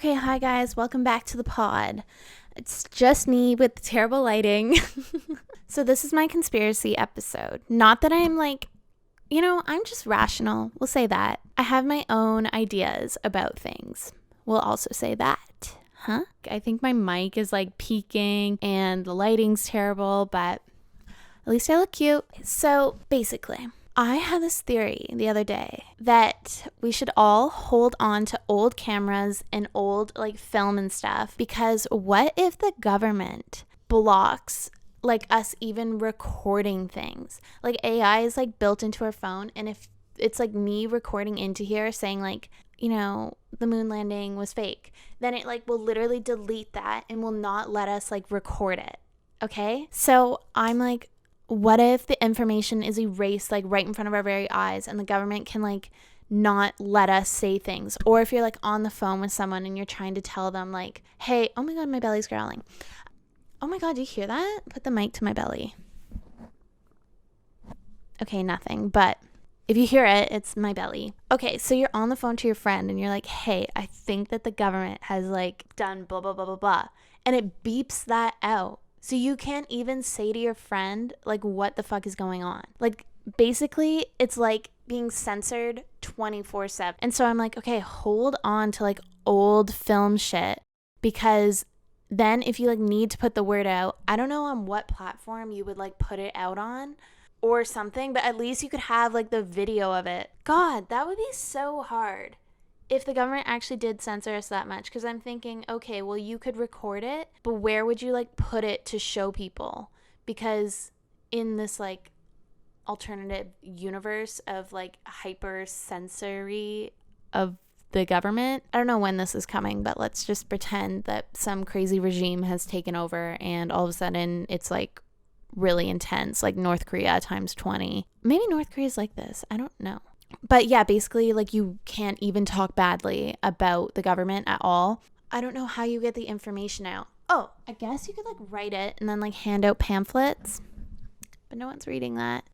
Okay, hi guys, welcome back to the pod. It's just me with the terrible lighting. So this is my conspiracy episode. Not that I'm I'm just rational. We'll say that. I have my own ideas about things. We'll also say that. I think my mic is peaking and the lighting's terrible, but at least I look cute. So basically, I had this theory the other day that we should all hold on to old cameras and old film and stuff, because what if the government blocks us even recording things? AI is built into our phone, and if it's me recording into here saying the moon landing was fake, then it will literally delete that and will not let us record it. Okay? So I'm what if the information is erased right in front of our very eyes, and the government can not let us say things? Or if you're on the phone with someone and you're trying to tell them hey, oh my god, my belly's growling. Oh my god, do you hear that? Put the mic to my belly. Okay, nothing, but if you hear it, it's my belly. Okay, so you're on the phone to your friend and you're hey, I think that the government has done blah blah blah blah blah, and it beeps that out. So you can't even say to your friend, what the fuck is going on? Basically, it's being censored 24/7. And so I'm okay, hold on to old film shit, because then if you need to put the word out, I don't know on what platform you would put it out on or something, but at least you could have the video of it. God, that would be so hard if the government actually did censor us that much, because I'm thinking, okay, well, you could record it, but where would you put it to show people? Because in this alternative universe of hyper sensory of the government, I don't know when this is coming, but let's just pretend that some crazy regime has taken over and all of a sudden it's really intense, North Korea times 20. Maybe North Korea's like this, I don't know. But yeah, basically, you can't even talk badly about the government at all. I don't know how you get the information out. Oh, I guess you could write it and then hand out pamphlets. But no one's reading that.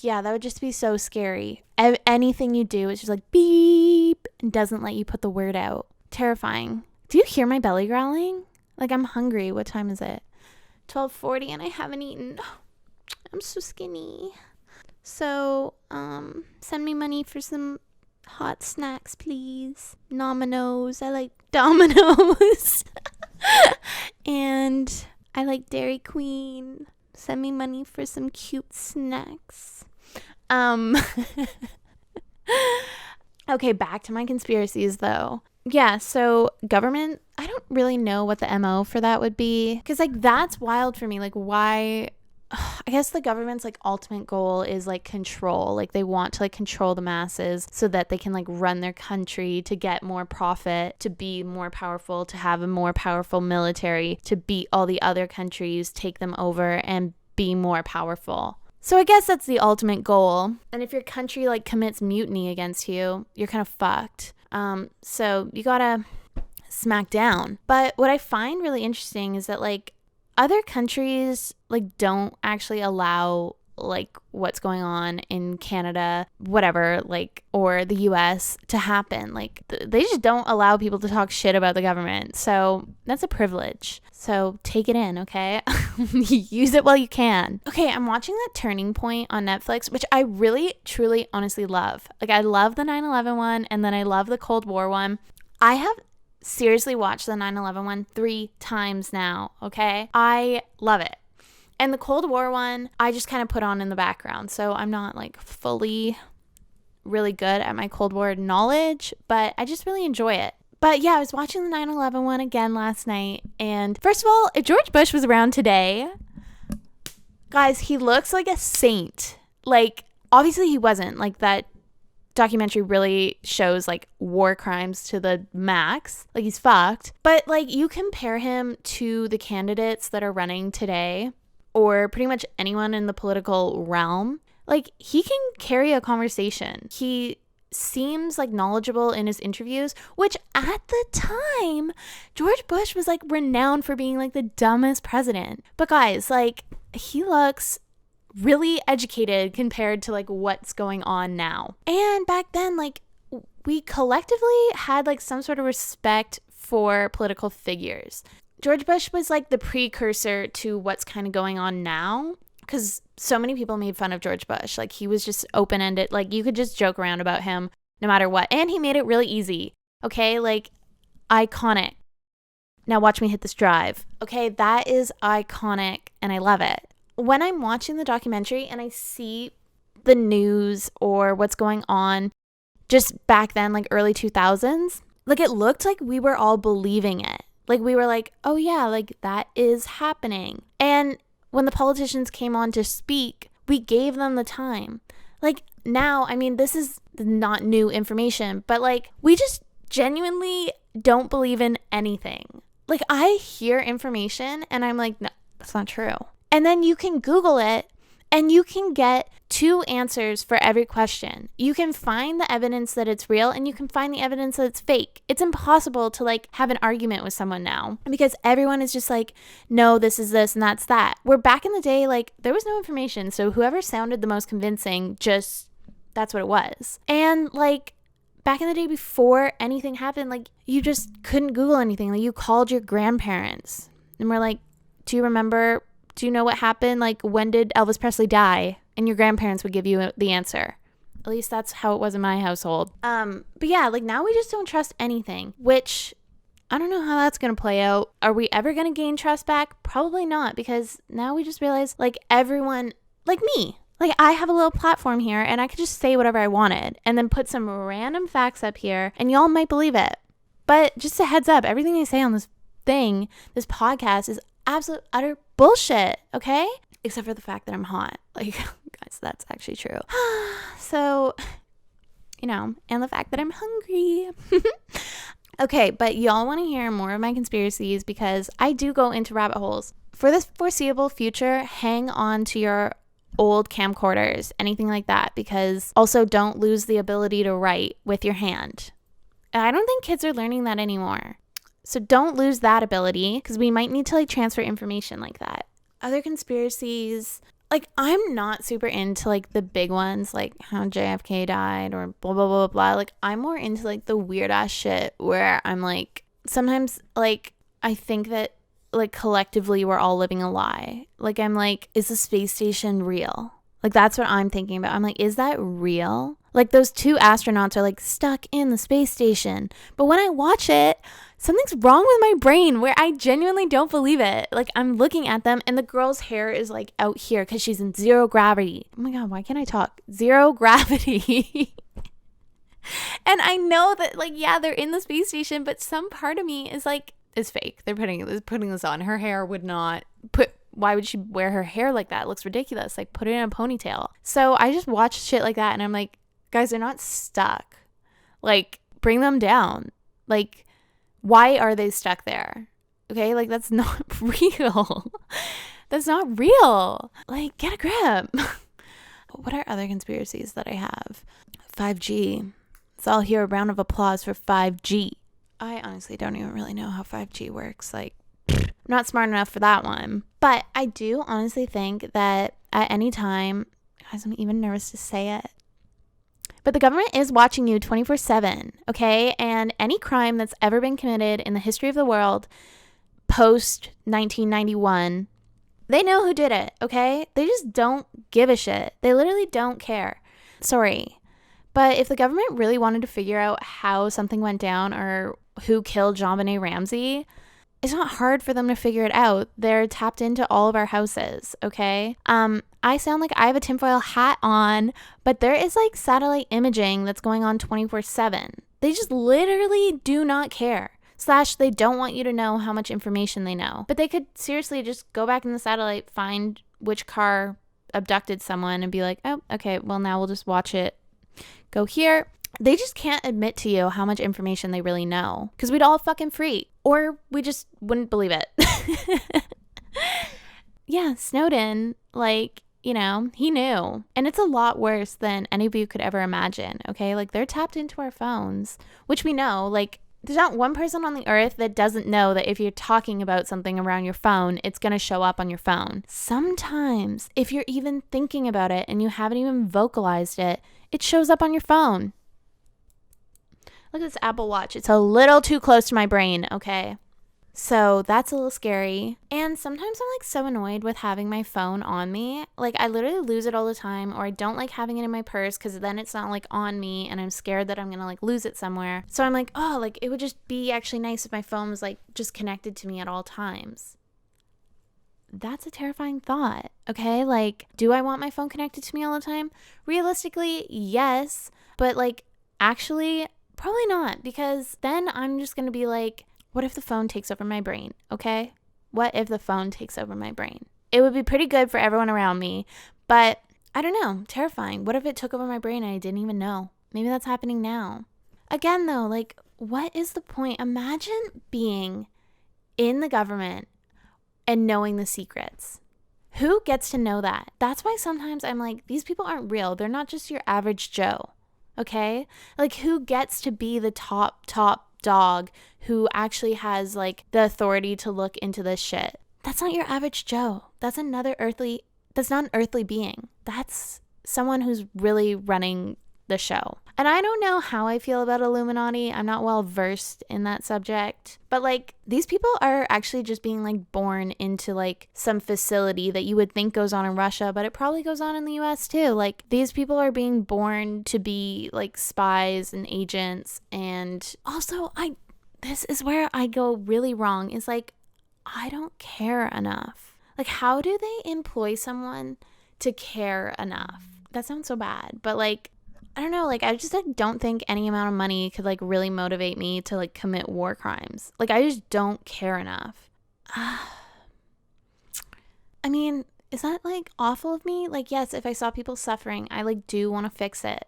Yeah, that would just be so scary. Anything you do is just beep and doesn't let you put the word out. Terrifying. Do you hear my belly growling? I'm hungry. What time is it? 12:40 and I haven't eaten. I'm so skinny. So, send me money for some hot snacks, please. Domino's. I like Domino's. And I like Dairy Queen. Send me money for some cute snacks. Okay, back to my conspiracies, though. Yeah, so government, I don't really know what the MO for that would be. Because, that's wild for me. Why... I guess the government's ultimate goal is control. They want to control the masses so that they can run their country to get more profit, to be more powerful, to have a more powerful military, to beat all the other countries, take them over and be more powerful. So I guess that's the ultimate goal. And if your country commits mutiny against you, you're kind of fucked. So you gotta smack down. But what I find really interesting is that other countries don't actually allow what's going on in Canada, whatever, or the US to happen. They just don't allow people to talk shit about the government. So that's a privilege. So take it in, okay? Use it while you can. Okay, I'm watching that Turning Point on Netflix, which I really, truly, honestly love. I love the 9/11 one, and then I love the Cold War one. I have seriously watched the 9/11 one 3 times now, okay? I love it. And the Cold War one, I just kind of put on in the background. So I'm not fully really good at my Cold War knowledge, but I just really enjoy it. But yeah, I was watching the 9/11 one again last night. And first of all, if George Bush was around today, guys, he looks like a saint. Obviously he wasn't. That documentary really shows war crimes to the max. He's fucked. But you compare him to the candidates that are running today, or pretty much anyone in the political realm, he can carry a conversation. He seems knowledgeable in his interviews, which at the time George Bush was renowned for being the dumbest president. But guys, he looks really educated compared to what's going on now. And back then we collectively had some sort of respect for political figures. George Bush was like the precursor to what's kind of going on now, because so many people made fun of George Bush. Like, he was just open-ended. Like, you could just joke around about him no matter what. And he made it really easy. Okay? Like, iconic. Now watch me hit this drive. Okay? That is iconic, and I love it. When I'm watching the documentary and I see the news or what's going on just back then, like early 2000s, like, it looked like we were all believing it. Like, we were like, oh yeah, like, that is happening. And when the politicians came on to speak, we gave them the time. Like, now, I mean, this is not new information, but like, we just genuinely don't believe in anything. Like, I hear information and I'm like, no, that's not true. And then you can Google it and you can get 2 answers for every question. You can find the evidence that it's real and you can find the evidence that it's fake. It's impossible to like have an argument with someone now because everyone is just like, no, this is this and that's that. Where back in the day, like, there was no information. So whoever sounded the most convincing, just, that's what it was. And like, back in the day before anything happened, like, you just couldn't Google anything. Like, you called your grandparents and we're like, do you remember, do you know what happened? Like, when did Elvis Presley die? And your grandparents would give you the answer. At least that's how it was in my household. But yeah, like, now we just don't trust anything, which I don't know how that's going to play out. Are we ever going to gain trust back? Probably not, because now we just realize, like, everyone, like me, like, I have a little platform here and I could just say whatever I wanted and then put some random facts up here and y'all might believe it. But just a heads up, everything I say on this podcast is absolute utter bullshit, okay? Except for the fact that I'm hot. Like, guys, that's actually true. So, you know, and the fact that I'm hungry. Okay, but y'all want to hear more of my conspiracies because I do go into rabbit holes. For this foreseeable future, hang on to your old camcorders, anything like that, because also don't lose the ability to write with your hand. And I don't think kids are learning that anymore. So don't lose that ability because we might need to like transfer information like that. Other conspiracies, like, I'm not super into like the big ones, like how JFK died or blah, blah, blah, blah. Like, I'm more into like the weird ass shit where I'm like, sometimes like I think that like collectively we're all living a lie. Like, I'm like, is the space station real? Like, that's what I'm thinking about. I'm like, is that real? Like, those 2 astronauts are like stuck in the space station. But when I watch it, something's wrong with my brain where I genuinely don't believe it. Like, I'm looking at them and the girl's hair is like out here because she's in 0 gravity. Oh my God, why can't I talk? 0 gravity. And I know that, like, yeah, they're in the space station, but some part of me is like, it's fake. They're putting this on. Her hair would not why would she wear her hair like that? It looks ridiculous. Like, put it in a ponytail. So I just watch shit like that and I'm like, guys, they're not stuck. Like, bring them down. Like, why are they stuck there? Okay, like, that's not real. That's not real. Like, get a grip. What are other conspiracies that I have? 5G. So I'll hear a round of applause for 5G. I honestly don't even really know how 5G works. Like, I'm not smart enough for that one. But I do honestly think that at any time, guys, I'm even nervous to say it, but the government is watching you 24/7, okay? And any crime that's ever been committed in the history of the world post 1991, they know who did it, okay? They just don't give a shit. They literally don't care. Sorry. But if the government really wanted to figure out how something went down or who killed JonBenet Ramsey, it's not hard for them to figure it out. They're tapped into all of our houses, okay? I sound like I have a tinfoil hat on, but there is like satellite imaging that's going on 24/7. They just literally do not care. / they don't want you to know how much information they know. But they could seriously just go back in the satellite, find which car abducted someone and be like, oh, okay, well, now we'll just watch it go here. They just can't admit to you how much information they really know because we'd all fucking freak or we just wouldn't believe it. Yeah, Snowden, like, you know, he knew. And it's a lot worse than any of you could ever imagine, okay? Like, they're tapped into our phones, which we know. Like, there's not one person on the earth that doesn't know that if you're talking about something around your phone, it's going to show up on your phone. Sometimes, if you're even thinking about it and you haven't even vocalized it, it shows up on your phone. Look at this Apple Watch. It's a little too close to my brain, okay? So that's a little scary. And sometimes I'm like so annoyed with having my phone on me. Like I literally lose it all the time, or I don't like having it in my purse because then it's not like on me and I'm scared that I'm gonna like lose it somewhere. So I'm like, oh, like it would just be actually nice if my phone was like just connected to me at all times. That's a terrifying thought, okay? Like, do I want my phone connected to me all the time? Realistically, yes. But like, actually, probably not, because then I'm just gonna be like, what if the phone takes over my brain, okay? What if the phone takes over my brain? It would be pretty good for everyone around me, but I don't know, terrifying. What if it took over my brain and I didn't even know? Maybe that's happening now. Again, though, like, what is the point? Imagine being in the government and knowing the secrets. Who gets to know that? That's why sometimes I'm like, these people aren't real. They're not just your average Joe, okay? Like, who gets to be the top dog who actually has like the authority to look into this shit? That's not your average Joe. That's not an earthly being. That's someone who's really running the show. And I don't know how I feel about Illuminati. I'm not well versed in that subject. But like, these people are actually just being like born into like some facility that you would think goes on in Russia, but it probably goes on in the US too. Like, these people are being born to be like spies and agents. And also, this is where I go really wrong, is like, I don't care enough. Like, how do they employ someone to care enough? That sounds so bad, but like, I don't know, like, I just like don't think any amount of money could like really motivate me to like commit war crimes. Like, I just don't care enough. I mean, is that like awful of me? Like, yes, if I saw people suffering, I like do want to fix it.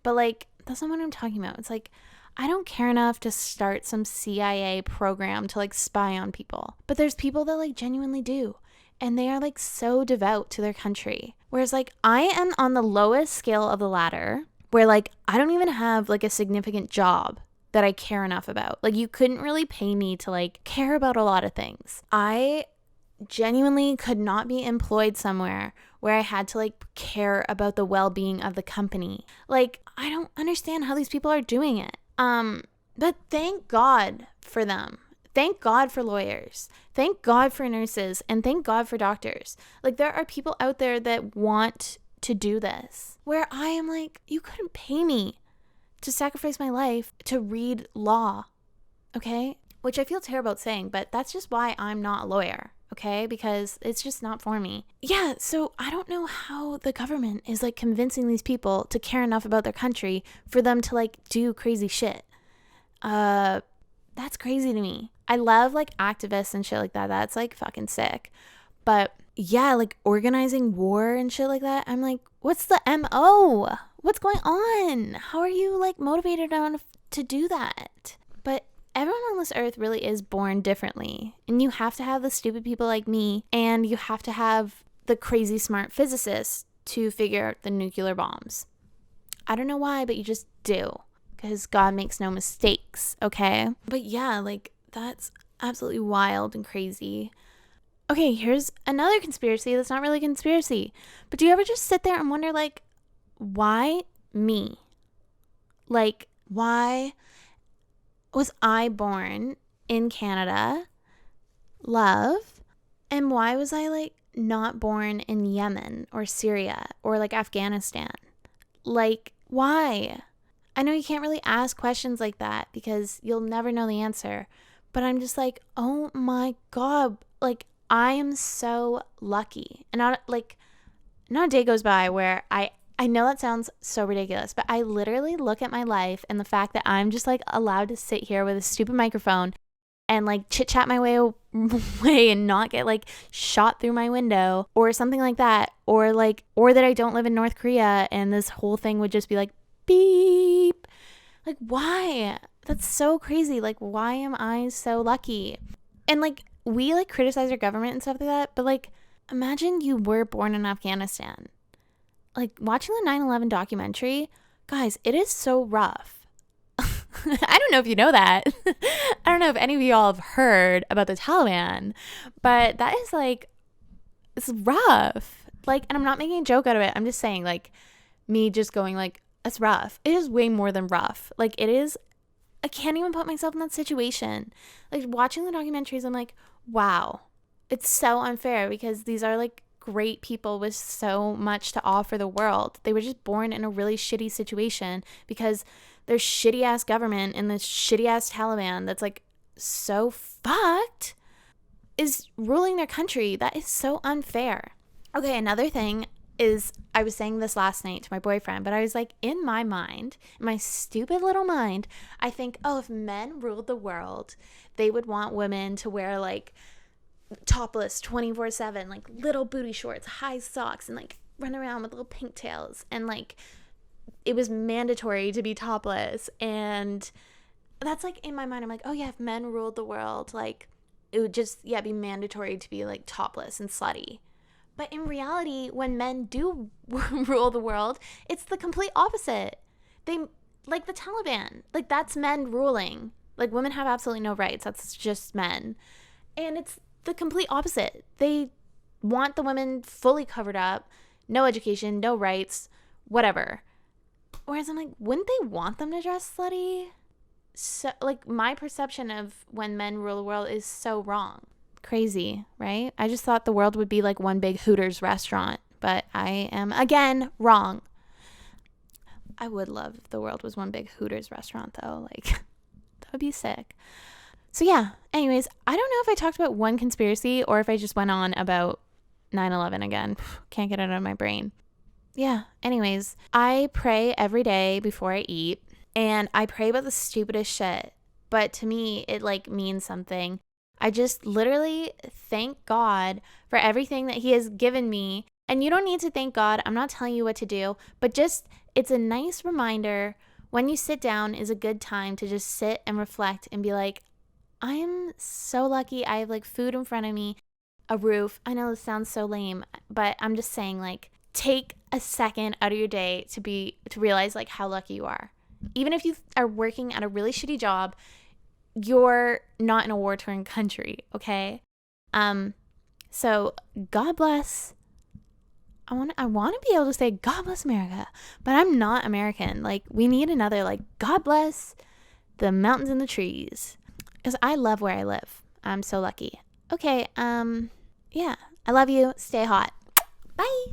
But like, that's not what I'm talking about. It's like, I don't care enough to start some CIA program to like spy on people. But there's people that like genuinely do. And they are like so devout to their country. Whereas like, I am on the lowest scale of the ladder, where like, I don't even have like a significant job that I care enough about. Like, you couldn't really pay me to like care about a lot of things. I genuinely could not be employed somewhere where I had to like care about the well-being of the company. Like, I don't understand how these people are doing it. But thank God for them. Thank God for lawyers. Thank God for nurses, and thank God for doctors. Like, there are people out there that want to do this, where I am like, you couldn't pay me to sacrifice my life to read law, okay? Which I feel terrible about saying, but that's just why I'm not a lawyer, okay? Because it's just not for me. Yeah, so I don't know how the government is like convincing these people to care enough about their country for them to like do crazy shit. That's crazy to me. I love like activists and shit like that. That's like fucking sick. But yeah, like organizing war and shit like that, I'm like, what's the MO? What's going on? How are you like motivated enough to do that? But everyone on this earth really is born differently. And you have to have the stupid people like me, and you have to have the crazy smart physicists to figure out the nuclear bombs. I don't know why, but you just do. Because God makes no mistakes, okay? But yeah, like, that's absolutely wild and crazy. Okay, here's another conspiracy that's not really a conspiracy. But do you ever just sit there and wonder, like, why me? Like, why was I born in Canada, love, and why was I, like, not born in Yemen or Syria or, like, Afghanistan? Like, why? I know you can't really ask questions like that because you'll never know the answer. But I'm just like, oh my God, like, I am so lucky. And not a day goes by where I know that sounds so ridiculous, but I literally look at my life and the fact that I'm just like allowed to sit here with a stupid microphone and like chit chat my way away and not get like shot through my window or something like that. Or that I don't live in North Korea and this whole thing would just be like, beep. Like, why? That's so crazy. Like, why am I so lucky? And like, we like criticize our government and stuff like that, but like, imagine you were born in Afghanistan. Like, watching the 9/11 documentary, guys, it is so rough. I don't know if you know that. I don't know if any of you all have heard about the Taliban, but that is like, it's rough. Like, and I'm not making a joke out of it. I'm just saying, like, me just going like, it's rough. It is way more than rough. Like, it is I can't even put myself in that situation. Like watching the documentaries, I'm like, wow, it's so unfair because these are like great people with so much to offer the world. They were just born in a really shitty situation because their shitty ass government and this shitty ass Taliban that's like so fucked is ruling their country. That is so unfair. Okay, another thing is, I was saying this last night to my boyfriend, but I was like, in my mind, in my stupid little mind, I think, oh, if men ruled the world, they would want women to wear like topless 24/7, like little booty shorts, high socks, and like run around with little pigtails, and like it was mandatory to be topless. And that's like in my mind, I'm like, oh yeah, if men ruled the world, like it would just be mandatory to be like topless and slutty. But in reality, when men do rule the world, it's the complete opposite. They, like the Taliban, like that's men ruling. Like women have absolutely no rights. That's just men. And it's the complete opposite. They want the women fully covered up, no education, no rights, whatever. Whereas I'm like, wouldn't they want them to dress slutty? So, like, my perception of when men rule the world is so wrong. Crazy, right? I just thought the world would be like one big Hooters restaurant, but I am again wrong. I would love if the world was one big Hooters restaurant though. Like that would be sick. So yeah, anyways, I don't know if I talked about one conspiracy or if I just went on about 9/11 again. Can't get it out of my brain. Yeah, anyways, I pray every day before I eat, and I pray about the stupidest shit, but to me it like means something. I just literally thank God for everything that he has given me. And you don't need to thank God. I'm not telling you what to do, but just it's a nice reminder when you sit down is a good time to just sit and reflect and be like, I am so lucky. I have like food in front of me, a roof. I know this sounds so lame, but I'm just saying, like, take a second out of your day to realize like how lucky you are. Even if you are working at a really shitty job, you're not in a war-torn country, okay? So God bless. I want to be able to say God bless America, but I'm not American. Like, we need another like God bless the mountains and the trees, because I love where I live. I'm so lucky. Okay, yeah, I love you. Stay hot. Bye.